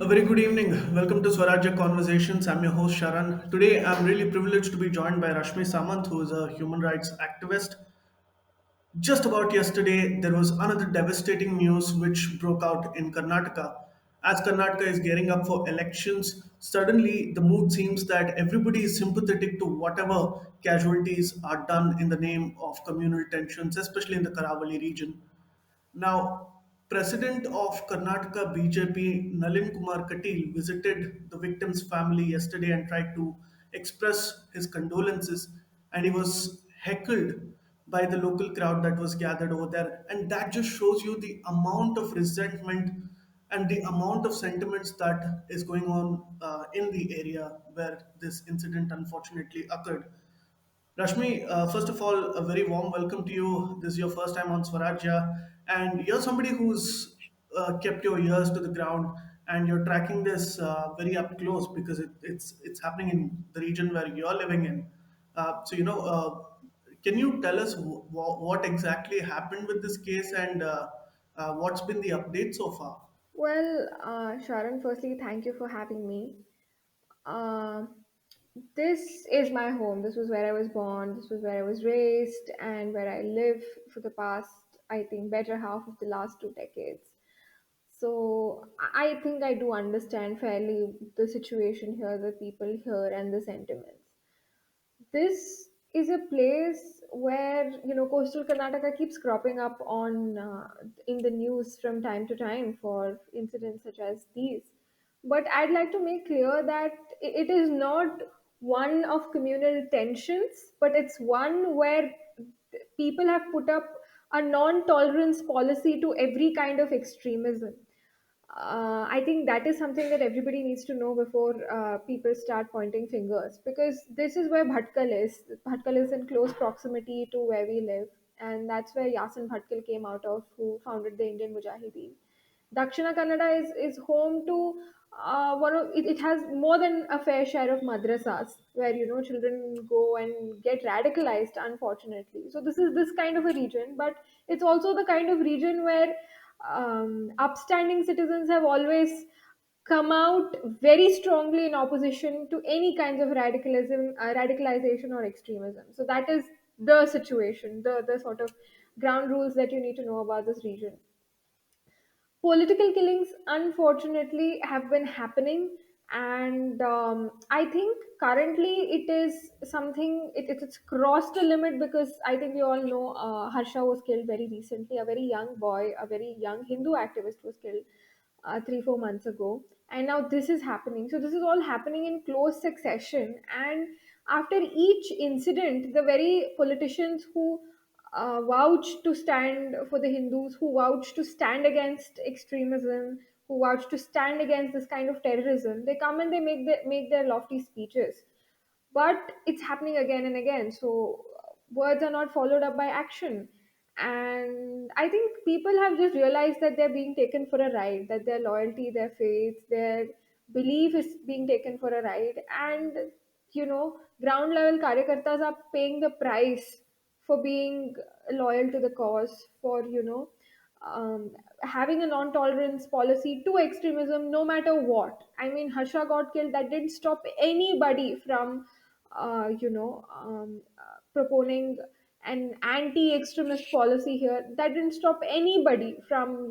A very good evening. Welcome to Swarajya Conversations. I'm your host Sharan. Today, I'm really privileged to be joined by Rashmi Samant, who is a human rights activist. Just about yesterday, there was another devastating news which broke out in Karnataka. As Karnataka is gearing up for elections, suddenly the mood seems that everybody is sympathetic to whatever casualties are done in the name of communal tensions, especially in the Karavali region. Now, President of Karnataka BJP Nalin Kumar Katil visited the victim's family yesterday and tried to express his condolences, and he was heckled by the local crowd that was gathered over there. And that just shows you the amount of resentment and the amount of sentiments that is going on in the area where this incident unfortunately occurred. Rashmi, first of all, a very warm welcome to you. This is your first time on Swarajya, and you're somebody who's kept your ears to the ground and you're tracking this very up close because it's happening in the region where you're living in. Can you tell us what exactly happened with this case and what's been the update so far? Sharan, firstly, thank you for having me. Uh, this is my home. This was where I was born. This was where I was raised, and where I live for the past, I think, better half of the last 2 decades. So I think I do understand fairly the situation here, the people here, and the sentiments. This is a place where coastal Karnataka keeps cropping up on in the news from time to time for incidents such as these. But I'd like to make clear that it is not one of communal tensions, but it's one where people have put up a non-tolerance policy to every kind of extremism. I think that is something that everybody needs to know before people start pointing fingers, because this is where Bhatkal is. Bhatkal is in close proximity to where we live, and that's where Yasin Bhatkal came out of, who founded the Indian Mujahideen. Dakshina Kannada is home to it has more than a fair share of madrasas where children go and get radicalized, unfortunately. So this is this kind of a region, but it's also the kind of region where upstanding citizens have always come out very strongly in opposition to any kinds of radicalization or extremism. So that is the situation, the sort of ground rules that you need to know about this region. Political killings unfortunately have been happening, and I think currently it is something, it's crossed a limit, because I think we all know Harsha was killed very recently. A very young boy, a very young Hindu activist was killed 3 4 months ago, and now this is happening. So this is all happening in close succession, and after each incident, the very politicians who vouch to stand for the Hindus, who vouch to stand against extremism, who vouch to stand against this kind of terrorism, they come and they make their lofty speeches. But it's happening again and again. So words are not followed up by action. And I think people have just realized that they're being taken for a ride, that their loyalty, their faith, their belief is being taken for a ride. And, ground level karyakartas are paying the price for being loyal to the cause, for, having a non-tolerance policy to extremism, no matter what. I mean, Harsha got killed. That didn't stop anybody from, proponing an anti-extremist policy here. That didn't stop anybody from,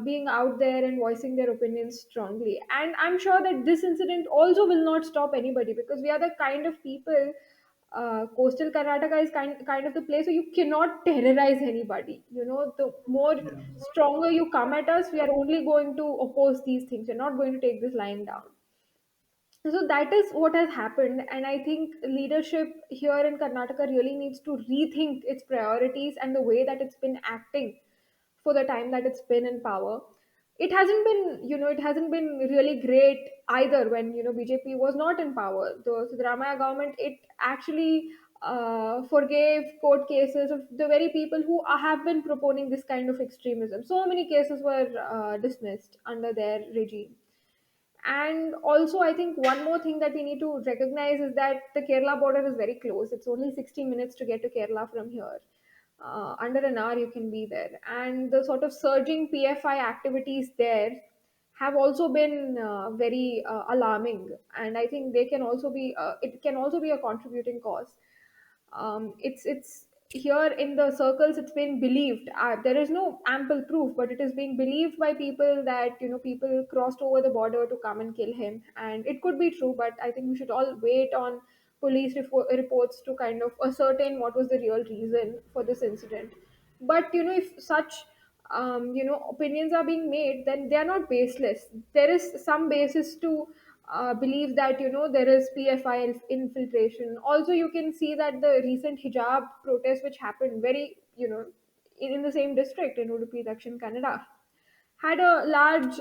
being out there and voicing their opinions strongly. And I'm sure that this incident also will not stop anybody, because we are the kind of people, coastal Karnataka is kind of the place where you cannot terrorize anybody. The more Yeah. stronger you come at us, we are only going to oppose these things. We're not going to take this line down. So that is what has happened, and I think leadership here in Karnataka really needs to rethink its priorities and the way that it's been acting for the time that it's been in power. It hasn't been really great either when BJP was not in power. The Siddaramaiah government, it actually forgave court cases of the very people who have been proponing this kind of extremism. So many cases were dismissed under their regime. And also, I think one more thing that we need to recognize is that the Kerala border is very close. It's only 60 minutes to get to Kerala from here. Under an hour, you can be there. And the sort of surging PFI activities there have also been very alarming, and I think they can also be it can also be a contributing cause. It's here in the circles, it's been believed, there is no ample proof, but it is being believed by people that people crossed over the border to come and kill him, and it could be true, but I think we should all wait on police reports to kind of ascertain what was the real reason for this incident. But if such opinions are being made, then they are not baseless. There is some basis to believe that there is PFI infiltration. Also, you can see that the recent hijab protest, which happened very in the same district in Udupi, Dakshina Kannada, had a large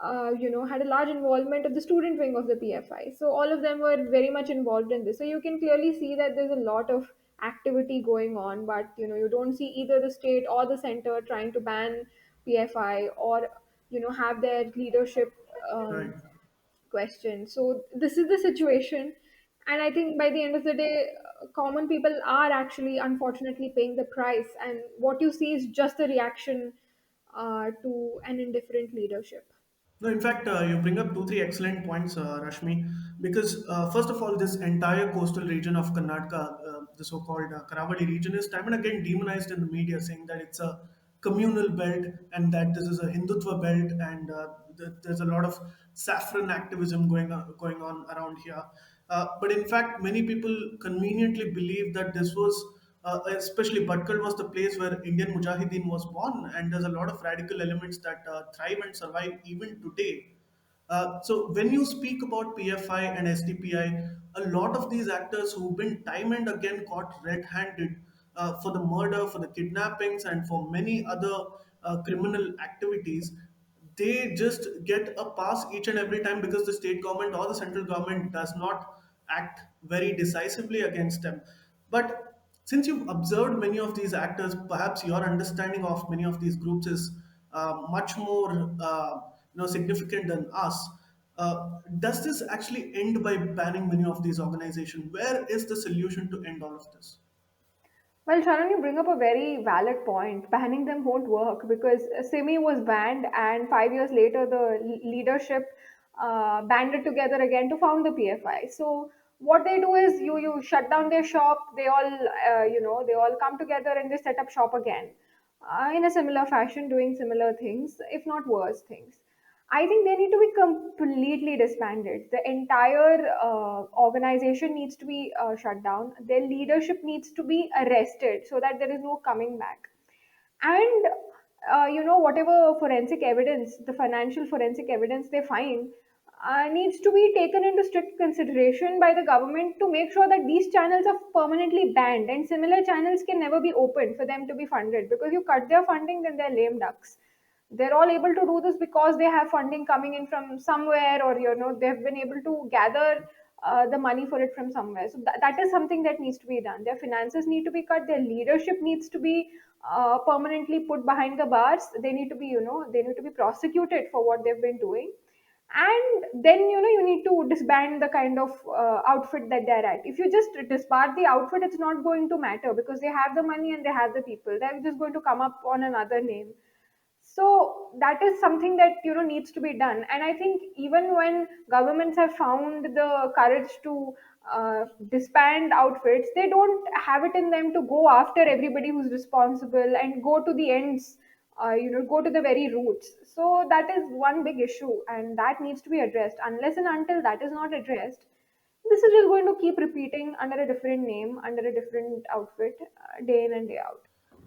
had a large involvement of the student wing of the PFI. So all of them were very much involved in this. So you can clearly see that there's a lot of activity going on, but you don't see either the state or the center trying to ban PFI or have their leadership Right. questioned. So this is the situation, and I think by the end of the day, common people are actually unfortunately paying the price, and what you see is just a reaction to an indifferent leadership. No, in fact, you bring up two, three excellent points, Rashmi, because first of all, this entire coastal region of Karnataka, the so-called Karavali region, is time and again demonized in the media, saying that it's a communal belt and that this is a Hindutva belt, and there's a lot of saffron activism going on around here. But in fact, many people conveniently believe that this was, especially Bhatkal was the place where Indian Mujahideen was born, and there's a lot of radical elements that thrive and survive even today. So when you speak about PFI and SDPI, a lot of these actors who've been time and again caught red-handed for the murder, for the kidnappings, and for many other criminal activities, they just get a pass each and every time because the state government or the central government does not act very decisively against them. But since you've observed many of these actors, perhaps your understanding of many of these groups is much more significant than us. Does this actually end by banning many of these organizations? Where is the solution to end all of this? Well, Sharon, you bring up a very valid point. Banning them won't work because Simi was banned, and 5 years later, the leadership banded together again to found the PFI. So what they do is you shut down their shop. They all they all come together and they set up shop again in a similar fashion, doing similar things, if not worse things. I think they need to be completely disbanded. The entire organization needs to be shut down. Their leadership needs to be arrested so that there is no coming back. And whatever forensic evidence, the financial forensic evidence they find, needs to be taken into strict consideration by the government to make sure that these channels are permanently banned and similar channels can never be opened for them to be funded, because you cut their funding, then they're lame ducks. They're all able to do this because they have funding coming in from somewhere, or they've been able to gather the money for it from somewhere. So that is something that needs to be done. Their finances need to be cut. Their leadership needs to be permanently put behind the bars. They need to be they need to be prosecuted for what they've been doing. And then you need to disband the kind of outfit that they're at. If you just disband the outfit, it's not going to matter because they have the money and they have the people. They're just going to come up on another name. So that is something that needs to be done. And I think even when governments have found the courage to disband outfits, they don't have it in them to go after everybody who's responsible and go to the ends, go to the very roots. So that is one big issue, and that needs to be addressed. Unless and until that is not addressed, this is just going to keep repeating under a different name, under a different outfit, day in and day out.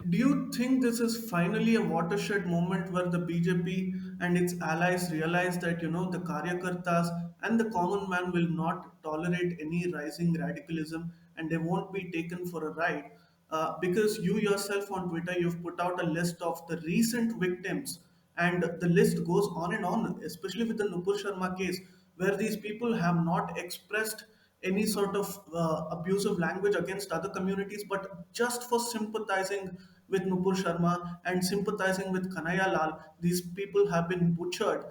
Do you think this is finally a watershed moment where the BJP and its allies realize that the Karyakartas and the common man will not tolerate any rising radicalism and they won't be taken for a ride? Because you yourself on Twitter, you've put out a list of the recent victims, and the list goes on and on, especially with the Nupur Sharma case, where these people have not expressed any sort of abusive language against other communities, but just for sympathizing with Nupur Sharma and sympathizing with Kanhaiya Lal, these people have been butchered.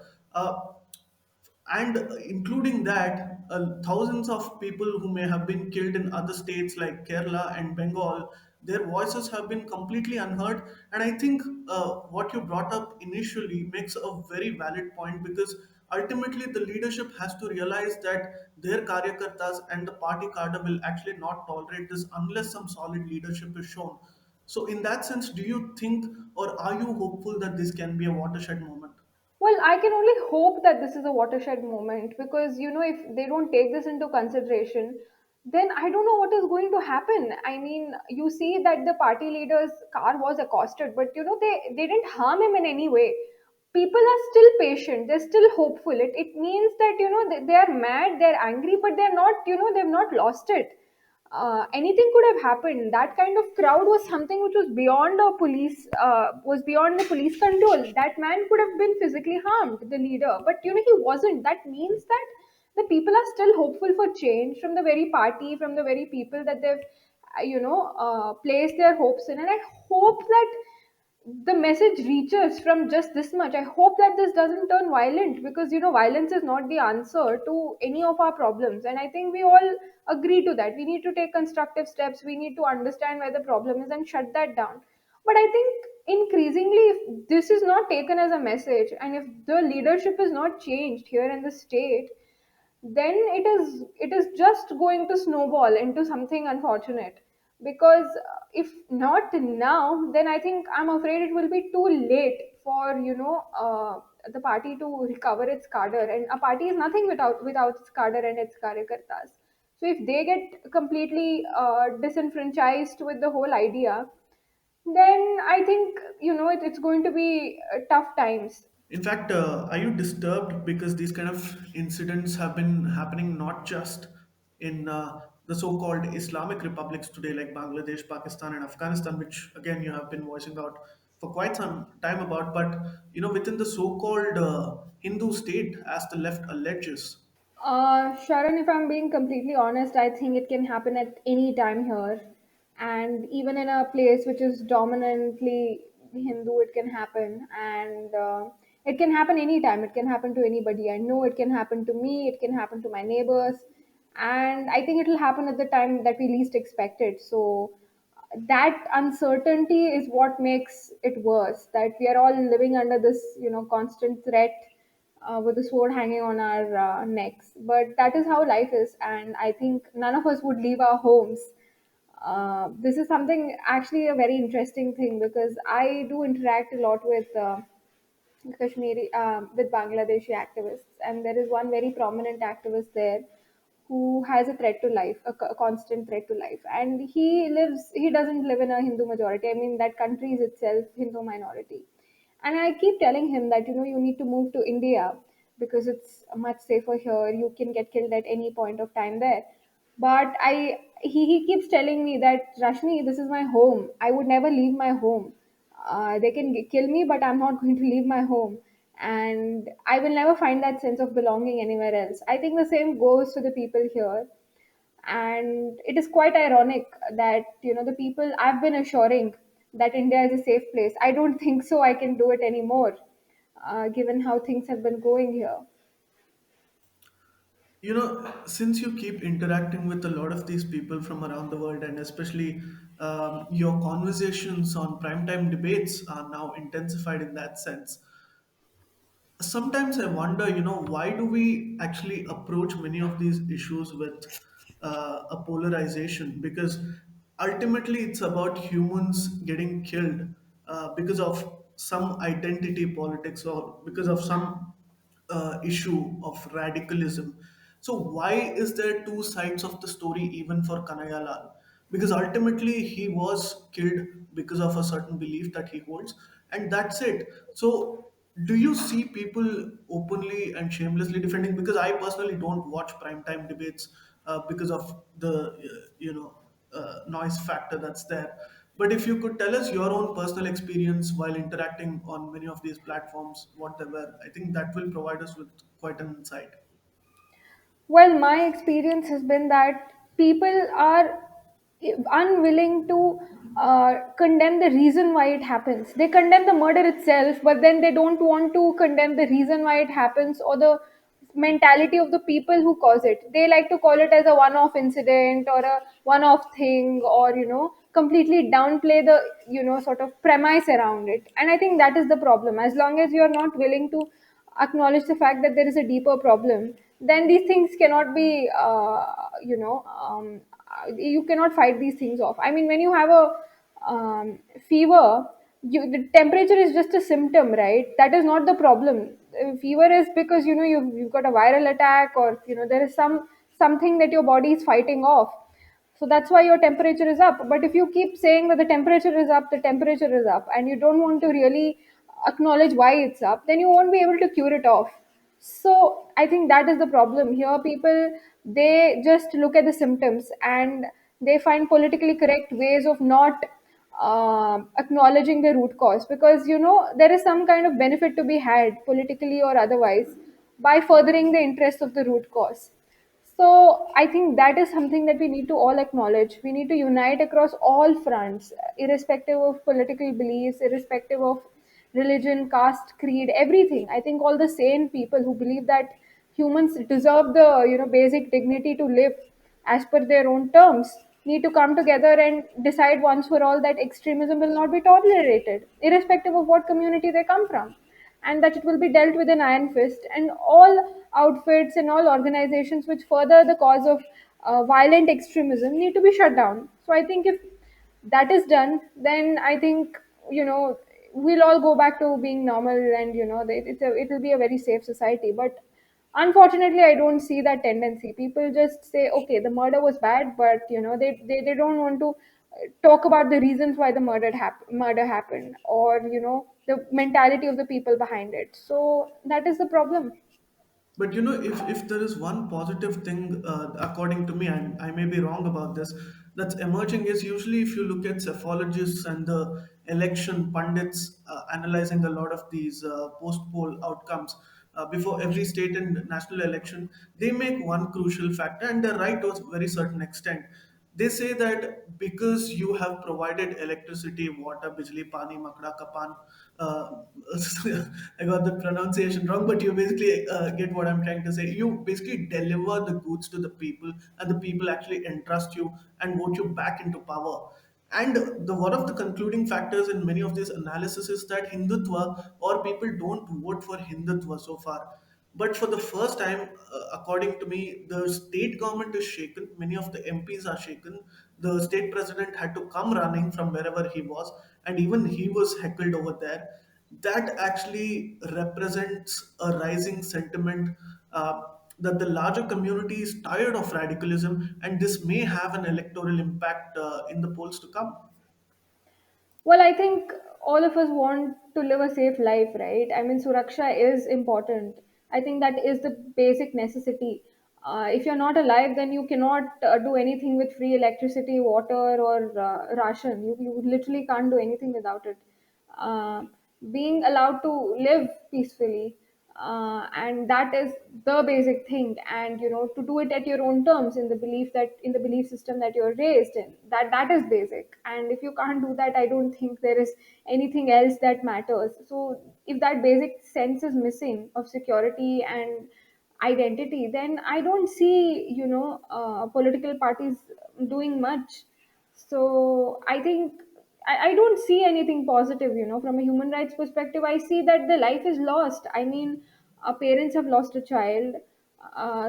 And including that, thousands of people who may have been killed in other states like Kerala and Bengal, their voices have been completely unheard. And I think what you brought up initially makes a very valid point, because ultimately the leadership has to realize that their karyakartas and the party cadre will actually not tolerate this unless some solid leadership is shown. So in that sense, do you think, or are you hopeful that this can be a watershed moment? Well, I can only hope that this is a watershed moment because, if they don't take this into consideration, then I don't know what is going to happen. I mean, you see that the party leader's car was accosted, but, they didn't harm him in any way. People are still patient, they're still hopeful. It means that, they are mad, they're angry, but they're not, they've not lost it. Anything could have happened. That kind of crowd was something which was beyond a police, was beyond the police control. That man could have been physically harmed, the leader, but he wasn't. That means that the people are still hopeful for change from the very party, from the very people that they've, placed their hopes in. And I hope that the message reaches from just this much. I hope that this doesn't turn violent, because violence is not the answer to any of our problems. And I think we all agree to that. We need to take constructive steps. We need to understand where the problem is and shut that down. But I think increasingly, if this is not taken as a message, and if the leadership is not changed here in the state, then it is just going to snowball into something unfortunate. Because if not now, then I think I'm afraid it will be too late for the party to recover its cadre. And a party is nothing without its cadre and its karyakartas. So if they get completely disenfranchised with the whole idea, then I think it's going to be tough times. In fact, are you disturbed because these kind of incidents have been happening not just in the so-called Islamic republics today, like Bangladesh, Pakistan, and Afghanistan, which again you have been voicing out for quite some time about, but within the so-called Hindu state, as the left alleges. Sharon, if I'm being completely honest, I think it can happen at any time here. And even in a place which is dominantly Hindu, it can happen. And it can happen anytime. It can happen to anybody. I know it can happen to me, it can happen to my neighbors. And I think it will happen at the time that we least expect it. So that uncertainty is what makes it worse, that we are all living under this constant threat, with the sword hanging on our necks. But that is how life is, and I think none of us would leave our homes. This is something actually a very interesting thing, because I do interact a lot with Kashmiri, with Bangladeshi activists, and there is one very prominent activist there who has a threat to life, a constant threat to life, and he doesn't live in a Hindu majority. I mean, that country is itself Hindu minority, and I keep telling him that you need to move to India because it's much safer here. You can get killed at any point of time there. But he keeps telling me that, Rashmi, this is my home. I would never leave my home. They can kill me, but I'm not going to leave my home. And I will never find that sense of belonging anywhere else. I think the same goes to the people here. And it is quite ironic that, the people I've been assuring that India is a safe place, I don't think so I can do it anymore, given how things have been going here. Since you keep interacting with a lot of these people from around the world, and especially your conversations on primetime debates are now intensified in that sense, sometimes I wonder, why do we actually approach many of these issues with a polarization? Because ultimately, it's about humans getting killed because of some identity politics, or because of some issue of radicalism. So why is there two sides of the story even for Kanhaiya Lal? Because ultimately he was killed because of a certain belief that he holds, and that's it. So do you see people openly and shamelessly defending? Because I personally don't watch primetime debates because of the noise factor that's there. But if you could tell us your own personal experience while interacting on many of these platforms, what they were, I think that will provide us with quite an insight. Well, my experience has been that people are unwilling to condemn the reason why it happens. They condemn the murder itself, but then they don't want to condemn the reason why it happens, or the mentality of the people who cause it. They like to call it as a one off incident or a one off thing, or completely downplay the sort of premise around it. And I think that is the problem. As long as you're not willing to acknowledge the fact that there is a deeper problem, then these things cannot be you cannot fight these things off. I mean, when you have a fever, the temperature is just a symptom, right? That is not the problem. Fever is because you've got a viral attack, or there is something that your body is fighting off. So that's why your temperature is up. But if you keep saying that the temperature is up, the temperature is up, and you don't want to really acknowledge why it's up, then you won't be able to cure it off. So I think that is the problem here. People, they just look at the symptoms, and they find politically correct ways of not acknowledging the root cause, because there is some kind of benefit to be had politically or otherwise by furthering the interests of the root cause. So I think that is something that we need to all acknowledge. We need to unite across all fronts, irrespective of political beliefs, irrespective of religion, caste, creed, everything. I think all the sane people who believe that humans deserve the basic dignity to live as per their own terms need to come together and decide once for all that extremism will not be tolerated, irrespective of what community they come from, and that it will be dealt with an iron fist. And all outfits and all organizations which further the cause of violent extremism need to be shut down. So I think if that is done, then I think we'll all go back to being normal, and it will be a very safe society. But unfortunately, I don't see that tendency. People just say, okay, the murder was bad, but they don't want to talk about the reasons why the murder happened, or the mentality of the people behind it. So that is the problem. But if there is one positive thing, according to me, and I may be wrong about this, that's emerging is usually if you look at psephologists and the election pundits analyzing a lot of these post poll outcomes before every state and national election, they make one crucial factor, and they're right to a very certain extent. They say that because you have provided electricity, water, bijli, pani, makda, kapan, uh, I got the pronunciation wrong, but you basically get what I'm trying to say. You basically deliver the goods to the people, and the people actually entrust you and vote you back into power. And the one of the concluding factors in many of these analysis is that Hindutva, or people don't vote for Hindutva so far. But for the first time, according to me, the state government is shaken. Many of the MPs are shaken. The state president had to come running from wherever he was, and even he was heckled over there. That actually represents a rising sentiment that the larger community is tired of radicalism, and this may have an electoral impact in the polls to come. Well, I think all of us want to live a safe life, right? I mean, suraksha is important. I think that is the basic necessity. If you're not alive, then you cannot do anything with free electricity, water, or ration. You literally can't do anything without it. Uh, Being allowed to live peacefully, and that is the basic thing. And to do it at your own terms, in the belief that in the belief system that you're raised in, that is basic. And if you can't do that, I don't think there is anything else that matters. So if that basic sense is missing of security and identity, then I don't see political parties doing much. So I think I don't see anything positive, from a human rights perspective. I see that the life is lost. I mean, parents have lost a child,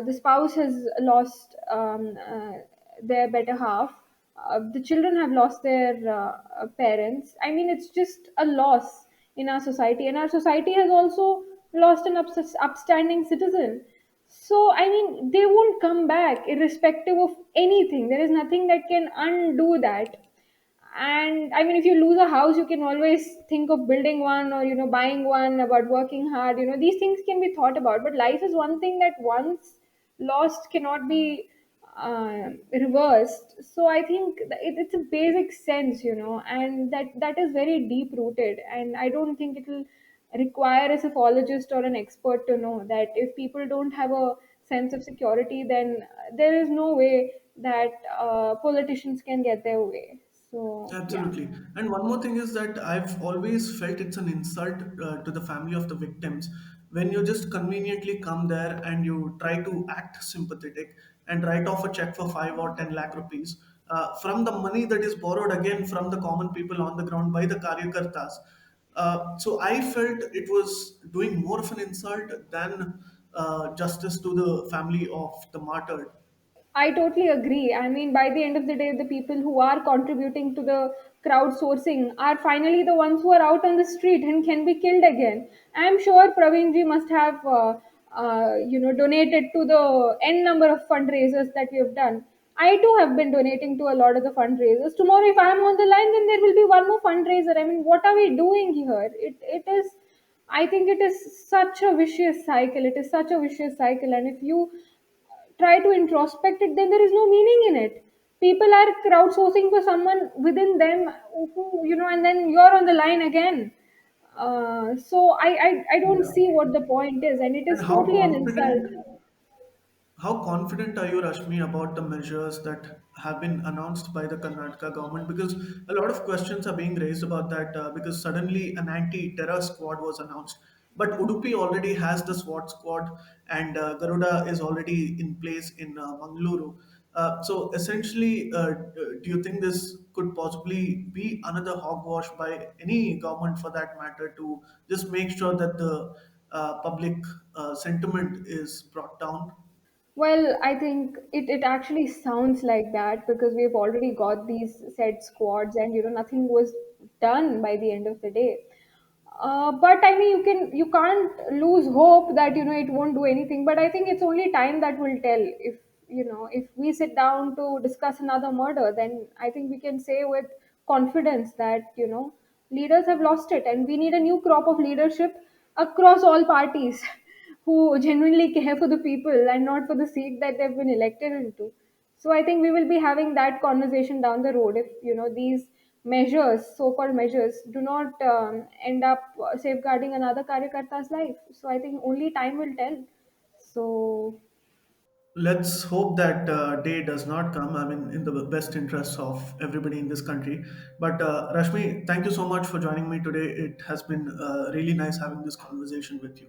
the spouse has lost their better half, the children have lost their parents. I mean, it's just a loss in our society, and our society has also lost an upstanding citizen. So, I mean, they won't come back irrespective of anything. There is nothing that can undo that. And I mean, if you lose a house, you can always think of building one, or buying one, about working hard. These things can be thought about, but life is one thing that once lost cannot be reversed. So I think it's a basic sense, and that is very deep rooted. And I don't think it will require a psephologist or an expert to know that if people don't have a sense of security, then there is no way that politicians can get their way. So yeah. Absolutely. And one more thing is that I've always felt it's an insult to the family of the victims when you just conveniently come there and you try to act sympathetic and write off a check for 5 or 10 lakh rupees. from the money that is borrowed again from the common people on the ground by the karyakartas. So I felt it was doing more of an insult than justice to the family of the martyred. I totally agree. I mean, by the end of the day, the people who are contributing to the crowdsourcing are finally the ones who are out on the street and can be killed again. I'm sure Praveenji must have, donated to the n number of fundraisers that we have done. I too have been donating to a lot of the fundraisers. Tomorrow, if I'm on the line, then there will be one more fundraiser. I mean, what are we doing here? It is. I think it is such a vicious cycle. It is such a vicious cycle, and if you try to introspect it, then there is no meaning in it. People are crowdsourcing for someone within them who, and then you're on the line again. So I don't Yeah. see what the point is, and it And is totally an insult. how confident are you, Rashmi, about the measures that have been announced by the Karnataka government? Because a lot of questions are being raised about that because suddenly an anti-terror squad was announced. But Udupi already has the SWAT squad, and Garuda is already in place in Mangaluru. So essentially, do you think this could possibly be another hogwash by any government for that matter to just make sure that the public sentiment is brought down? Well, I think it actually sounds like that because we've already got these said squads, and nothing was done by the end of the day. But I mean, you can't lose hope that it won't do anything. But I think it's only time that will tell. If we sit down to discuss another murder, then I think we can say with confidence that leaders have lost it, and we need a new crop of leadership across all parties who genuinely care for the people and not for the seat that they've been elected into. So I think we will be having that conversation down the road if these measures, so-called measures, do not end up safeguarding another karyakarta's life. So I think only time will tell. So Let's hope that day does not come. I mean, in the best interests of everybody in this country. But Rashmi, thank you so much for joining me today. It has been really nice having this conversation with you.